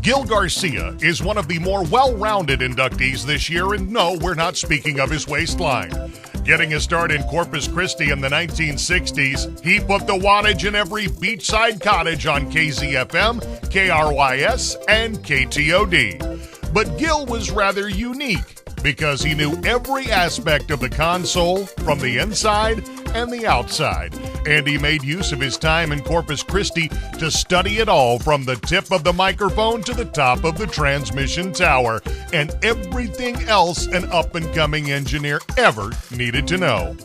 Gil Garcia is one of the more well-rounded inductees this year, and no, we're not speaking of his waistline. Getting his start in Corpus Christi in the 1960s, he put the wattage in every beachside cottage on KZFM, KRYS, and KTOD. But Gil was rather unique because he knew every aspect of the console from the inside and the outside, and he made use of his time in Corpus Christi to study it all from the tip of the microphone to the top of the transmission tower and everything else an up-and-coming engineer ever needed to know.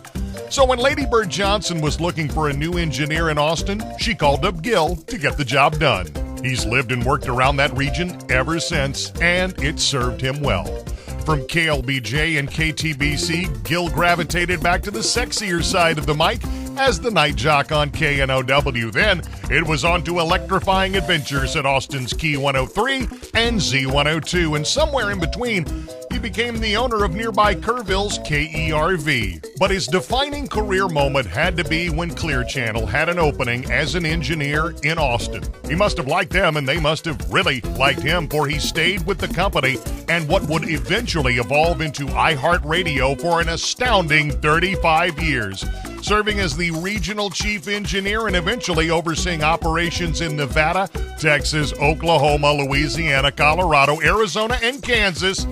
So when Lady Bird Johnson was looking for a new engineer in Austin, she called up Gil to get the job done. He's lived and worked around that region ever since, and it served him well. From KLBJ and KTBC, Gil gravitated back to the sexier side of the mic as the night jock on KNOW. Then it was on to electrifying adventures at Austin's Key 103 and Z102, and somewhere in between, he became the owner of nearby Kerrville's KERV. But his defining career moment had to be when Clear Channel had an opening as an engineer in Austin. He must have liked them, and they must have really liked him, for he stayed with the company and what would eventually evolve into iHeartRadio for an astounding 35 years, serving as the regional chief engineer and eventually overseeing operations in Nevada, Texas, Oklahoma, Louisiana, Colorado, Arizona, and Kansas.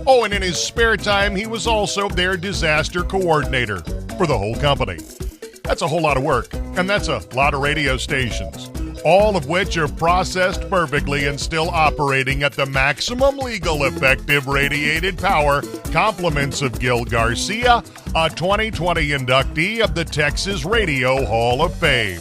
Oh, and in his spare time, he was also their disaster coordinator for the whole company. That's a whole lot of work, and that's a lot of radio stations, all of which are processed perfectly and still operating at the maximum legal effective radiated power. Compliments of Gil Garcia, a 2020 inductee of the Texas Radio Hall of Fame.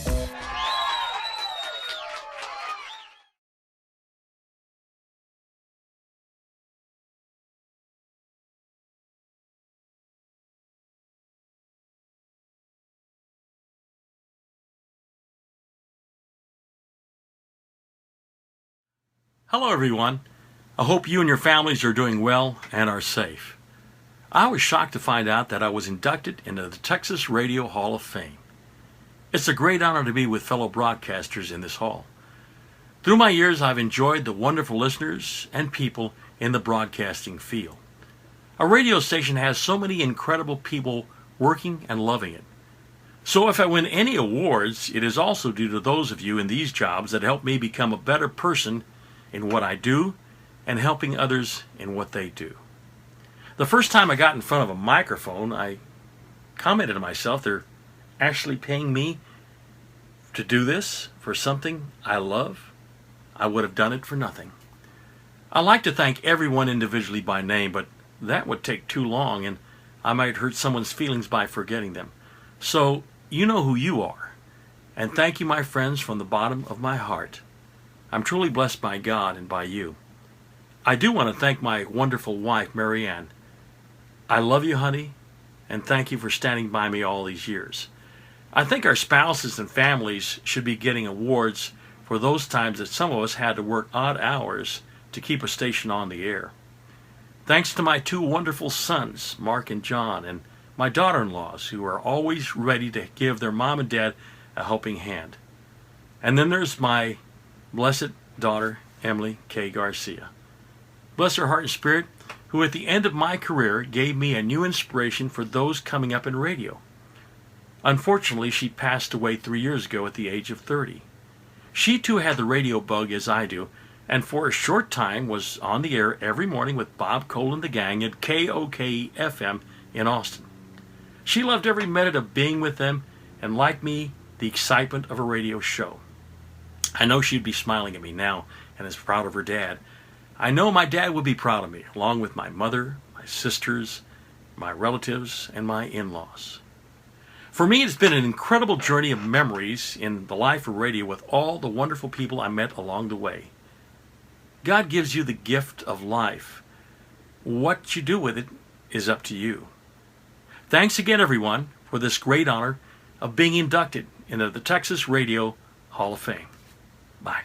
Hello everyone. I hope you and your families are doing well and are safe. I was shocked to find out that I was inducted into the Texas Radio Hall of Fame. It's a great honor to be with fellow broadcasters in this hall. Through my years, I've enjoyed the wonderful listeners and people in the broadcasting field. A radio station has so many incredible people working and loving it. So if I win any awards, it is also due to those of you in these jobs that help me become a better person in what I do and helping others in what they do. The first time I got in front of a microphone, I commented to myself, they're actually paying me to do this for something I love. I would have done it for nothing. I like to thank everyone individually by name, but that would take too long and I might hurt someone's feelings by forgetting them. So you know who you are. And thank you, my friends, from the bottom of my heart. I'm truly blessed by God and by you. I do want to thank my wonderful wife, Mary Ann. I love you, honey, and thank you for standing by me all these years. I think our spouses and families should be getting awards for those times that some of us had to work odd hours to keep a station on the air. Thanks to my two wonderful sons, Mark and John, and my daughter-in-laws, who are always ready to give their mom and dad a helping hand. And then there's my blessed daughter, Emily K. Garcia. Bless her heart and spirit, who at the end of my career gave me a new inspiration for those coming up in radio. Unfortunately, she passed away 3 years ago at the age of 30. She too had the radio bug as I do, and for a short time was on the air every morning with Bob Cole and the gang at KOKE-FM in Austin. She loved every minute of being with them and, like me, the excitement of a radio show. I know she'd be smiling at me now and is proud of her dad. I know my dad would be proud of me, along with my mother, my sisters, my relatives, and my in-laws. For me, it's been an incredible journey of memories in the life of radio with all the wonderful people I met along the way. God gives you the gift of life. What you do with it is up to you. Thanks again, everyone, for this great honor of being inducted into the Texas Radio Hall of Fame. Bye.